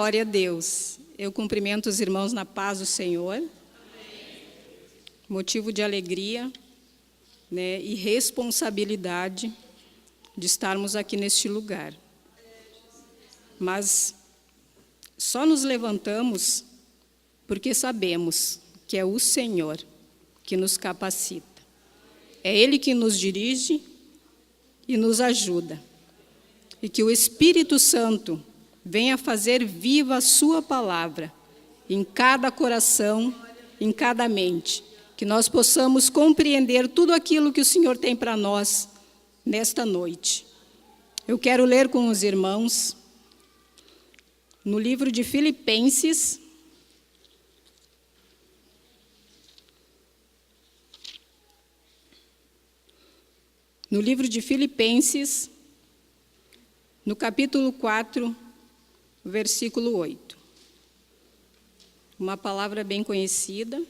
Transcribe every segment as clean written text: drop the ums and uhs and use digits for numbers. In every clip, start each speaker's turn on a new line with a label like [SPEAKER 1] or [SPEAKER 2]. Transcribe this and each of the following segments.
[SPEAKER 1] Glória a Deus. Eu cumprimento os irmãos na paz do Senhor. Amém. Motivo de alegria, né, e responsabilidade de estarmos aqui neste lugar. Mas só nos levantamos porque sabemos que é o Senhor que nos capacita. É Ele que nos dirige e nos ajuda. E que o Espírito Santo venha fazer viva a sua palavra em cada coração, em cada mente. Que nós possamos compreender tudo aquilo que o Senhor tem para nós nesta noite. Eu quero ler com os irmãos no livro de Filipenses, no capítulo 4, versículo 8. Uma palavra bem conhecida.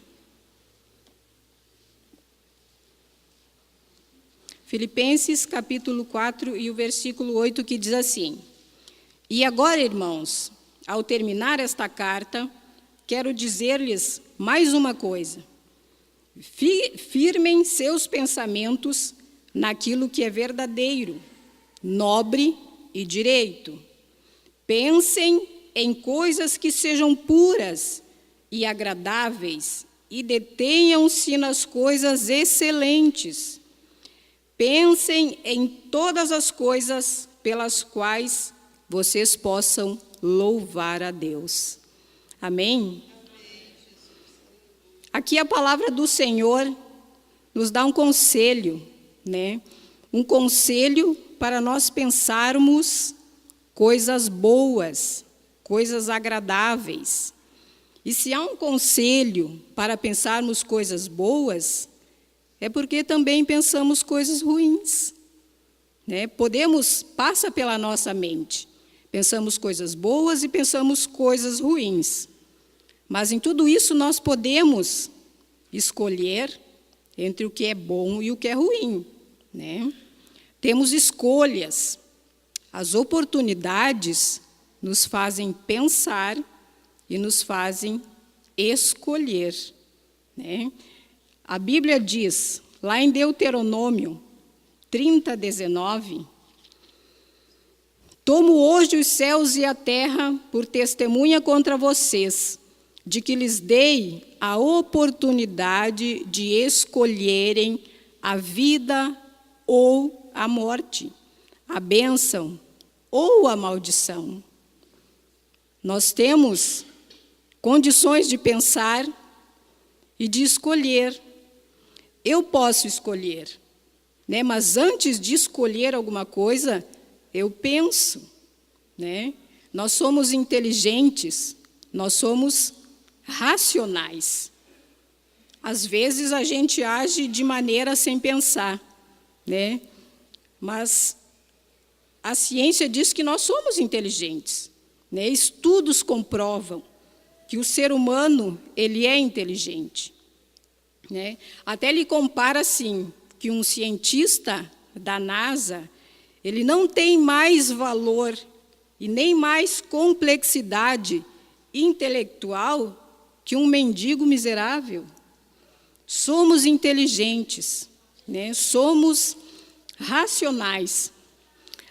[SPEAKER 1] Filipenses, capítulo 4, e o versículo 8, que diz assim: E agora, irmãos, ao terminar esta carta, quero dizer-lhes mais uma coisa. Firmem seus pensamentos naquilo que é verdadeiro, nobre e direito. Pensem em coisas que sejam puras e agradáveis e detenham-se nas coisas excelentes. Pensem em todas as coisas pelas quais vocês possam louvar a Deus. Amém? Aqui a palavra do Senhor nos dá um conselho, né? Um conselho para nós pensarmos coisas boas, coisas agradáveis. E se há um conselho para pensarmos coisas boas, é porque também pensamos coisas ruins, né? Passa pela nossa mente. Pensamos coisas boas e pensamos coisas ruins. Mas em tudo isso nós podemos escolher entre o que é bom e o que é ruim, né? Temos escolhas. As oportunidades nos fazem pensar e nos fazem escolher, né? A Bíblia diz, lá em Deuteronômio 30:19, tomo hoje os céus e a terra por testemunha contra vocês, de que lhes dei a oportunidade de escolherem a vida ou a morte, a bênção ou a maldição. Nós temos condições de pensar e de escolher. Eu posso escolher, né? Mas antes de escolher alguma coisa, eu penso, né? Nós somos inteligentes, nós somos racionais. Às vezes a gente age de maneira sem pensar, né? Mas a ciência diz que nós somos inteligentes, né? Estudos comprovam que o ser humano, ele é inteligente, né? Até ele compara assim, que um cientista da NASA, ele não tem mais valor e nem mais complexidade intelectual que um mendigo miserável. Somos inteligentes, né? Somos racionais.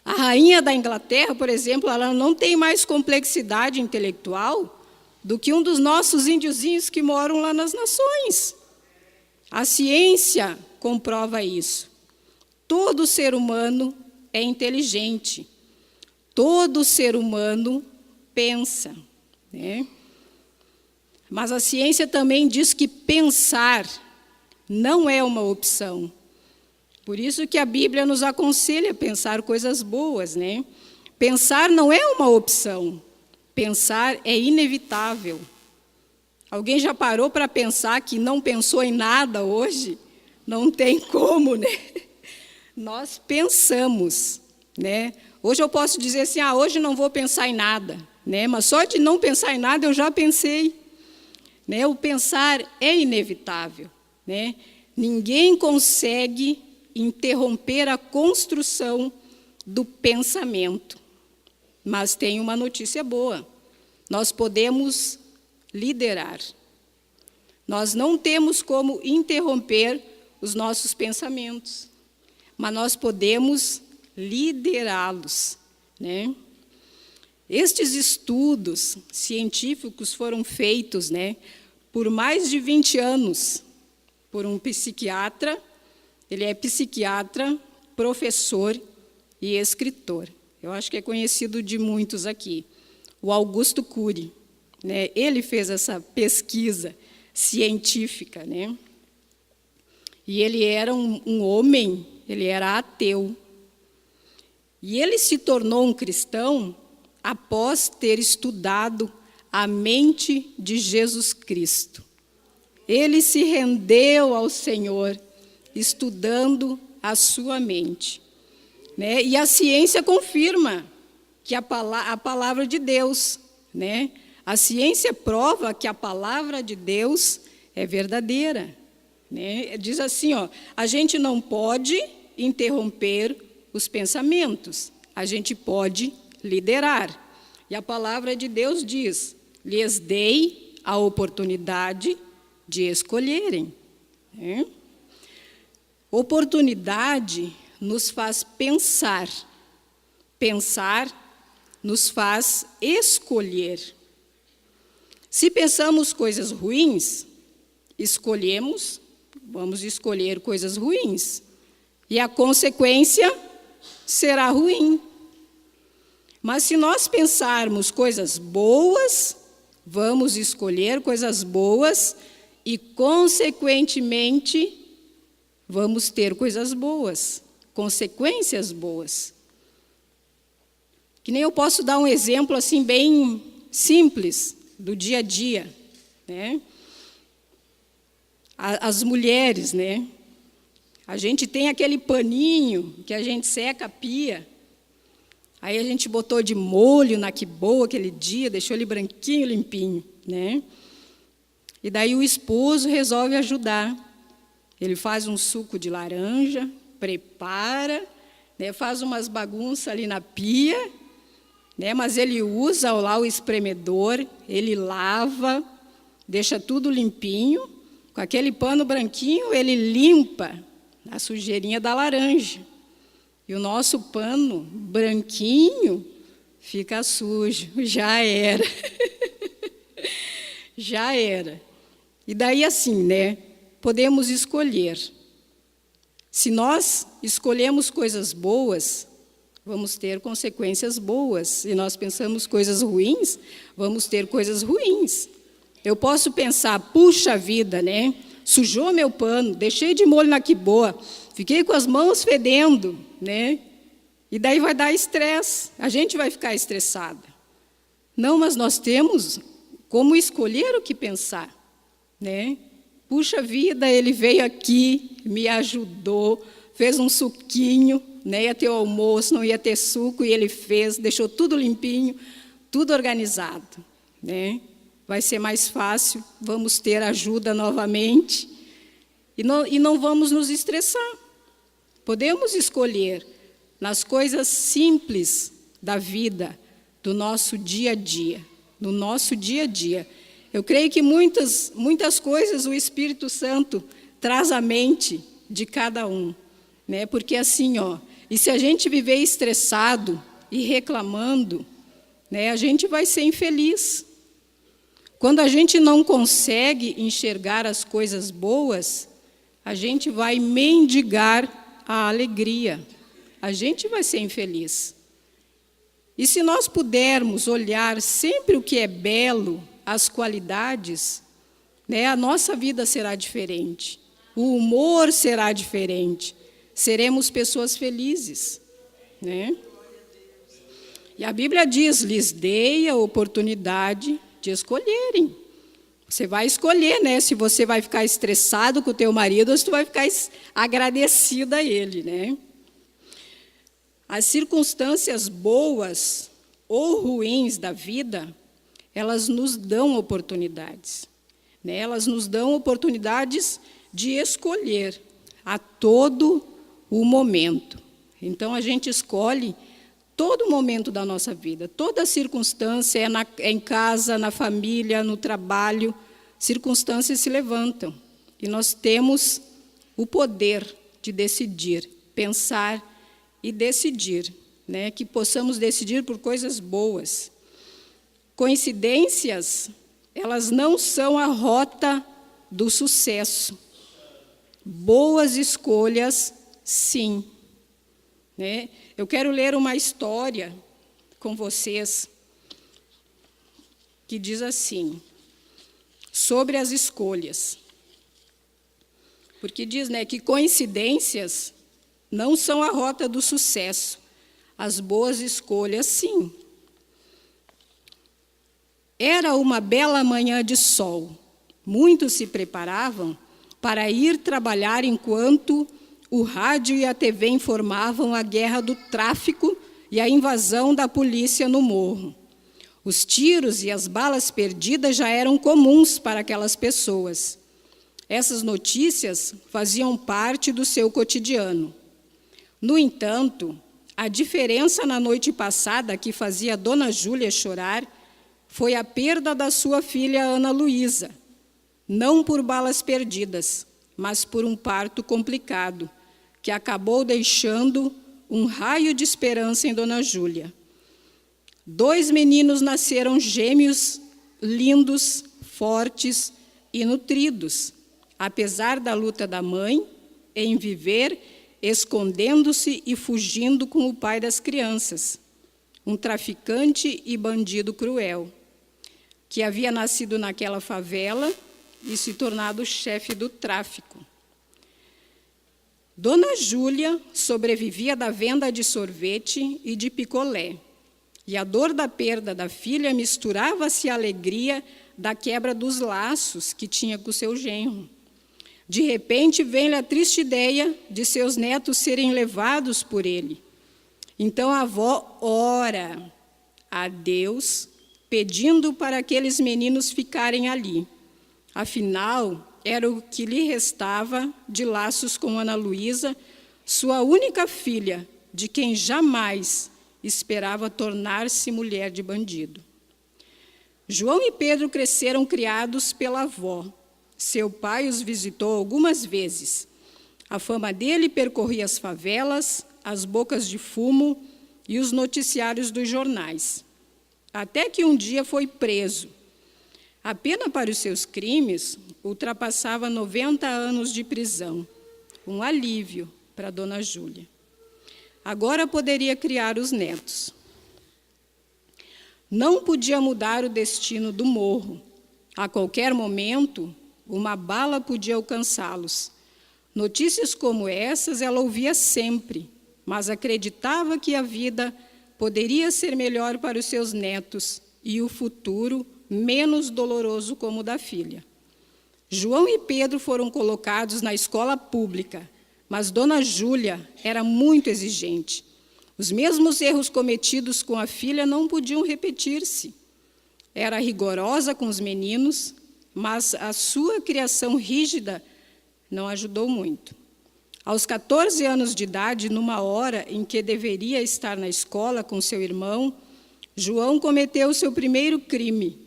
[SPEAKER 1] A rainha da Inglaterra, por exemplo, ela não tem mais complexidade intelectual do que um dos nossos índiozinhos que moram lá nas nações. A ciência comprova isso. Todo ser humano é inteligente. Todo ser humano pensa, né? Mas a ciência também diz que pensar não é uma opção. Por isso que a Bíblia nos aconselha a pensar coisas boas, né? Pensar não é uma opção. Pensar é inevitável. Alguém já parou para pensar que não pensou em nada hoje? Não tem como, né? Nós pensamos, né? Hoje eu posso dizer assim, hoje não vou pensar em nada, né? Mas só de não pensar em nada eu já pensei, né? O pensar é inevitável, né? Ninguém consegue interromper a construção do pensamento. Mas tem uma notícia boa. nós podemos liderar. Nós não temos como interromper os nossos pensamentos, mas nós podemos liderá-los, né? Estes estudos científicos foram feitos, né, por mais de 20 anos, por um psiquiatra. Ele é psiquiatra, professor e escritor. Eu acho que é conhecido de muitos aqui. O Augusto Cury, né? Ele fez essa pesquisa científica, né? E ele era um homem, ele era ateu. E ele se tornou um cristão após ter estudado a mente de Jesus Cristo. Ele se rendeu ao Senhor, estudando a sua mente, né? E a ciência confirma que a palavra de Deus, né? A ciência prova que a palavra de Deus é verdadeira, né? Diz assim, ó, a gente não pode interromper os pensamentos, a gente pode liderar. E a palavra de Deus diz: lhes dei a oportunidade de escolherem, né? Oportunidade nos faz pensar, pensar nos faz escolher. Se pensamos coisas ruins, vamos escolher coisas ruins, e a consequência será ruim. Mas se nós pensarmos coisas boas, vamos escolher coisas boas e, consequentemente, vamos ter coisas boas, consequências boas. Que nem eu posso dar um exemplo assim bem simples do dia a dia, né? As mulheres, né? A gente tem aquele paninho que a gente seca a pia. Aí a gente botou de molho na quiboa aquele dia, deixou ele branquinho, limpinho, né? E daí o esposo resolve ajudar. Ele faz um suco de laranja, prepara, né, faz umas bagunças ali na pia, né, mas ele usa lá o espremedor, ele lava, deixa tudo limpinho. Com aquele pano branquinho, ele limpa a sujeirinha da laranja. E o nosso pano branquinho fica sujo. Já era. Já era. E daí assim, né? Podemos escolher. Se nós escolhemos coisas boas, vamos ter consequências boas. Se nós pensamos coisas ruins, vamos ter coisas ruins. Eu posso pensar, puxa vida, né? Sujou meu pano, deixei de molho na quiboa, fiquei com as mãos fedendo, né? E daí vai dar estresse, a gente vai ficar estressada. Não, mas nós temos como escolher o que pensar, né? Puxa vida, ele veio aqui, me ajudou, fez um suquinho, né? Ia ter o almoço, não ia ter suco, e ele fez, deixou tudo limpinho, tudo organizado, né? Vai ser mais fácil, vamos ter ajuda novamente, e não vamos nos estressar. Podemos escolher nas coisas simples da vida, do nosso dia a dia, no nosso dia a dia. Eu creio que muitas coisas o Espírito Santo traz à mente de cada um, né? Porque assim, ó, e se a gente viver estressado e reclamando, né, a gente vai ser infeliz. Quando a gente não consegue enxergar as coisas boas, a gente vai mendigar a alegria. A gente vai ser infeliz. E se nós pudermos olhar sempre o que é belo, as qualidades, né, a nossa vida será diferente. O humor será diferente. Seremos pessoas felizes, né? E a Bíblia diz, lhes dei a oportunidade de escolherem. Você vai escolher, né? Se você vai ficar estressado com o teu marido ou se tu vai ficar agradecida a ele, né? As circunstâncias boas ou ruins da vida, elas nos dão oportunidades, né? Elas nos dão oportunidades de escolher a todo o momento. Então, a gente escolhe todo momento da nossa vida, toda circunstância, é em casa, na família, no trabalho, circunstâncias se levantam. E nós temos o poder de decidir, pensar e decidir, né? Que possamos decidir por coisas boas. Coincidências, elas não são a rota do sucesso. Boas escolhas, sim. Né? Eu quero ler uma história com vocês que diz assim, sobre as escolhas. Porque diz, né, que coincidências não são a rota do sucesso. As boas escolhas, sim. Era uma bela manhã de sol. Muitos se preparavam para ir trabalhar enquanto o rádio e a TV informavam a guerra do tráfico e a invasão da polícia no morro. Os tiros e as balas perdidas já eram comuns para aquelas pessoas. Essas notícias faziam parte do seu cotidiano. No entanto, a diferença na noite passada que fazia Dona Júlia chorar foi a perda da sua filha Ana Luísa, não por balas perdidas, mas por um parto complicado, que acabou deixando um raio de esperança em Dona Júlia. 2 meninos nasceram gêmeos, lindos, fortes e nutridos, apesar da luta da mãe em viver escondendo-se e fugindo com o pai das crianças, um traficante e bandido cruel, que havia nascido naquela favela e se tornado chefe do tráfico. Dona Júlia sobrevivia da venda de sorvete e de picolé, e a dor da perda da filha misturava-se à alegria da quebra dos laços que tinha com seu genro. De repente, vem-lhe a triste ideia de seus netos serem levados por ele. Então a avó ora a Deus, pedindo para aqueles meninos ficarem ali. Afinal, era o que lhe restava de laços com Ana Luísa, sua única filha, de quem jamais esperava tornar-se mulher de bandido. João e Pedro cresceram criados pela avó. Seu pai os visitou algumas vezes. A fama dele percorria as favelas, as bocas de fumo e os noticiários dos jornais. Até que um dia foi preso. A pena para os seus crimes ultrapassava 90 anos de prisão. Um alívio para Dona Júlia. Agora poderia criar os netos. Não podia mudar o destino do morro. A qualquer momento, uma bala podia alcançá-los. Notícias como essas ela ouvia sempre, mas acreditava que a vida poderia ser melhor para os seus netos e o futuro menos doloroso como o da filha. João e Pedro foram colocados na escola pública, mas Dona Júlia era muito exigente. Os mesmos erros cometidos com a filha não podiam repetir-se. Era rigorosa com os meninos, mas a sua criação rígida não ajudou muito. Aos 14 anos de idade, numa hora em que deveria estar na escola com seu irmão, João cometeu seu primeiro crime.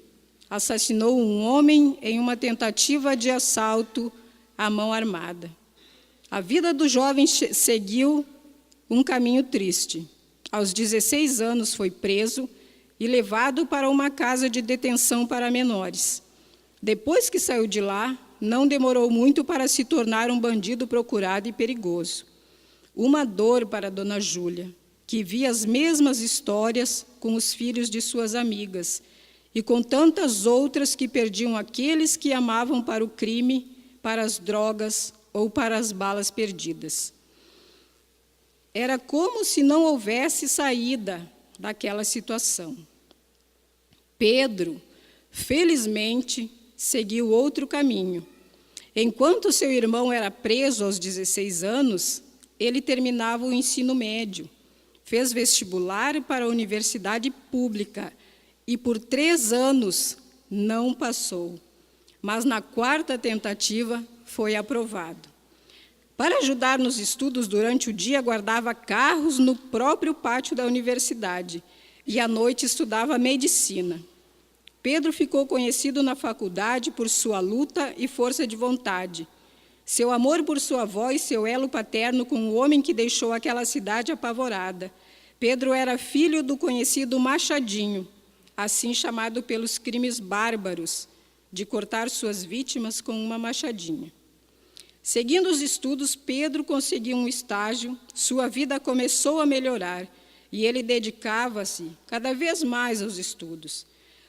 [SPEAKER 1] Assassinou um homem em uma tentativa de assalto à mão armada. A vida do jovem seguiu um caminho triste. Aos 16 anos foi preso e levado para uma casa de detenção para menores. Depois que saiu de lá, não demorou muito para se tornar um bandido procurado e perigoso. Uma dor para Dona Júlia, que via as mesmas histórias com os filhos de suas amigas e com tantas outras que perdiam aqueles que amavam para o crime, para as drogas ou para as balas perdidas. Era como se não houvesse saída daquela situação. Pedro, felizmente, seguiu outro caminho. Enquanto seu irmão era preso aos 16 anos, ele terminava o ensino médio, fez vestibular para a universidade pública e por 3 anos não passou, mas na 4ª tentativa foi aprovado. Para ajudar nos estudos durante o dia, guardava carros no próprio pátio da universidade e à noite estudava medicina. Pedro ficou conhecido na faculdade por sua luta e força de vontade, seu amor por sua avó e seu elo paterno com o homem que deixou aquela cidade apavorada. Pedro era filho do conhecido Machadinho, assim chamado pelos crimes bárbaros, de cortar suas vítimas com uma machadinha. Seguindo os estudos, Pedro conseguiu um estágio, sua vida começou a melhorar e ele dedicava-se cada vez mais aos estudos.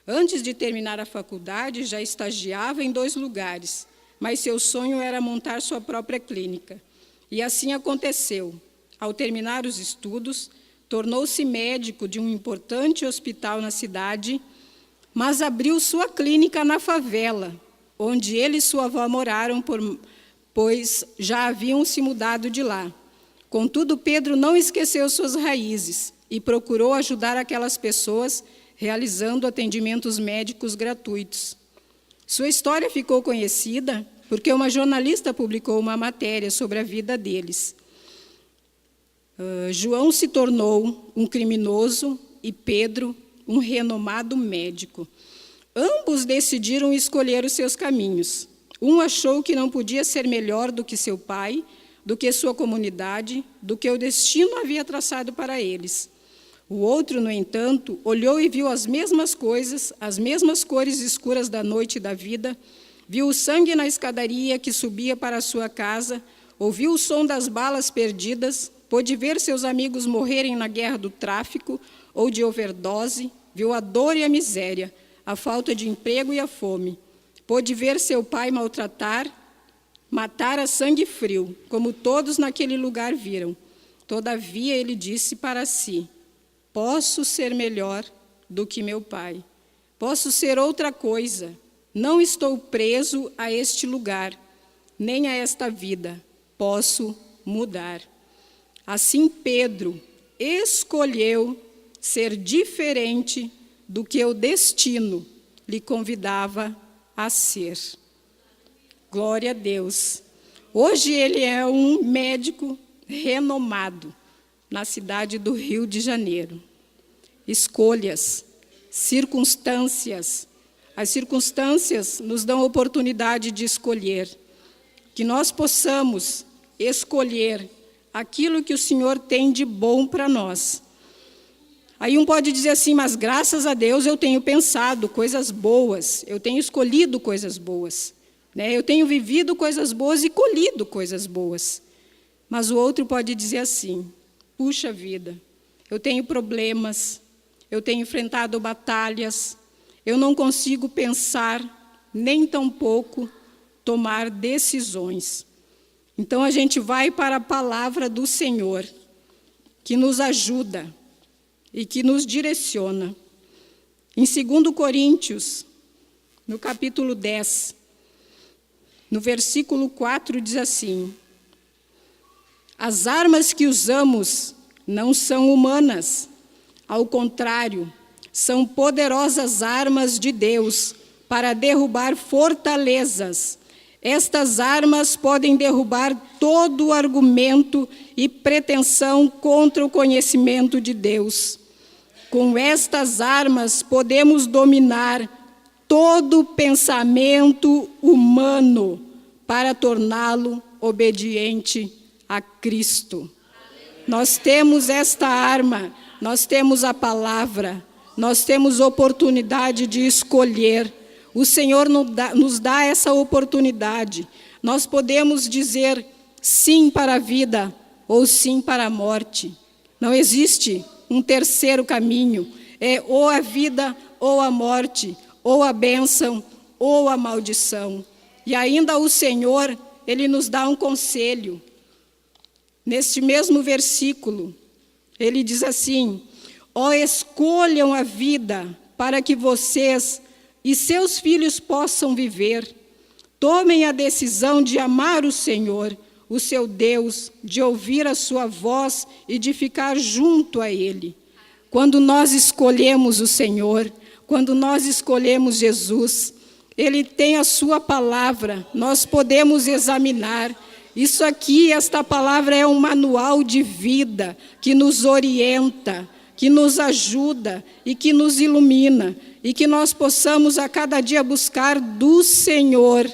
[SPEAKER 1] Antes de terminar a faculdade, já estagiava em 2 lugares, mas seu sonho era montar sua própria clínica. E assim aconteceu. Ao terminar os estudos, tornou-se médico de um importante hospital na cidade, mas abriu sua clínica na favela, onde ele e sua avó moraram, pois já haviam se mudado de lá. Contudo, Pedro não esqueceu suas raízes e procurou ajudar aquelas pessoas, realizando atendimentos médicos gratuitos. Sua história ficou conhecida porque uma jornalista publicou uma matéria sobre a vida deles. João se tornou um criminoso e Pedro um renomado médico. Ambos decidiram escolher os seus caminhos. Um achou que não podia ser melhor do que seu pai, do que sua comunidade, do que o destino havia traçado para eles. O outro, no entanto, olhou e viu as mesmas coisas, as mesmas cores escuras da noite e da vida, viu o sangue na escadaria que subia para a sua casa, ouviu o som das balas perdidas, pôde ver seus amigos morrerem na guerra do tráfico ou de overdose, viu a dor e a miséria, a falta de emprego e a fome. Pôde ver seu pai matar a sangue frio, como todos naquele lugar viram. Todavia, ele disse para si: posso ser melhor do que meu pai. Posso ser outra coisa. Não estou preso a este lugar, nem a esta vida. Posso mudar. Assim, Pedro escolheu ser diferente do que o destino lhe convidava a ser. Glória a Deus. Hoje ele é um médico renomado na cidade do Rio de Janeiro. Escolhas, circunstâncias. As circunstâncias nos dão a oportunidade de escolher. Que nós possamos escolher aquilo que o Senhor tem de bom para nós. Aí um pode dizer assim, mas graças a Deus eu tenho pensado coisas boas, eu tenho escolhido coisas boas, né? Eu tenho vivido coisas boas e colhido coisas boas. Mas o outro pode dizer assim, puxa vida, eu tenho problemas, eu tenho enfrentado batalhas, eu não consigo pensar, nem tampouco tomar decisões. Então a gente vai para a palavra do Senhor, que nos ajuda e que nos direciona. Em 2 Coríntios, no capítulo 10, no versículo 4, diz assim: as armas que usamos não são humanas, ao contrário, são poderosas armas de Deus para derrubar fortalezas. Estas armas podem derrubar todo argumento e pretensão contra o conhecimento de Deus. Com estas armas podemos dominar todo pensamento humano para torná-lo obediente a Cristo. Nós temos esta arma, nós temos a palavra, nós temos oportunidade de escolher. O Senhor nos dá essa oportunidade. Nós podemos dizer sim para a vida ou sim para a morte. Não existe um terceiro caminho. É ou a vida ou a morte, ou a bênção ou a maldição. E ainda o Senhor, Ele nos dá um conselho. Neste mesmo versículo, Ele diz assim: ó, escolham a vida para que vocês e seus filhos possam viver. Tomem a decisão de amar o Senhor, o seu Deus, de ouvir a sua voz e de ficar junto a Ele. Quando nós escolhemos o Senhor, quando nós escolhemos Jesus, Ele tem a sua palavra, nós podemos examinar, Isso aqui, esta palavra é um manual de vida que nos orienta, que nos ajuda e que nos ilumina, e que nós possamos a cada dia buscar do Senhor,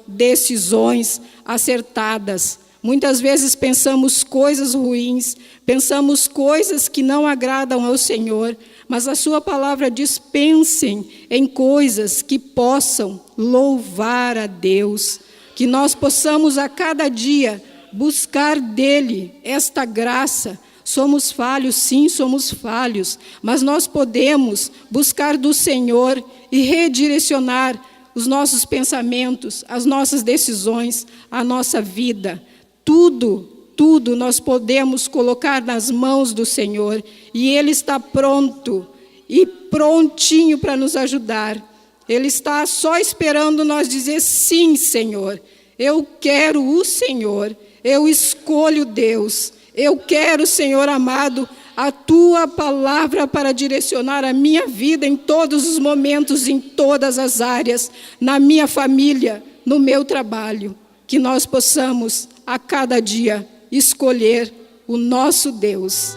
[SPEAKER 1] decisões acertadas. Muitas vezes pensamos coisas ruins, pensamos coisas que não agradam ao Senhor, mas a sua palavra diz: pensem em coisas que possam louvar a Deus, que nós possamos a cada dia buscar dele esta graça. Somos falhos, sim, somos falhos, mas nós podemos buscar do Senhor e redirecionar os nossos pensamentos, as nossas decisões, a nossa vida. Tudo nós podemos colocar nas mãos do Senhor, e Ele está pronto e prontinho para nos ajudar. Ele está só esperando nós dizer: sim, Senhor, eu quero o Senhor, eu escolho Deus, eu quero, Senhor amado, a Tua palavra para direcionar a minha vida em todos os momentos, em todas as áreas, na minha família, no meu trabalho. Que nós possamos, a cada dia, escolher o nosso Deus.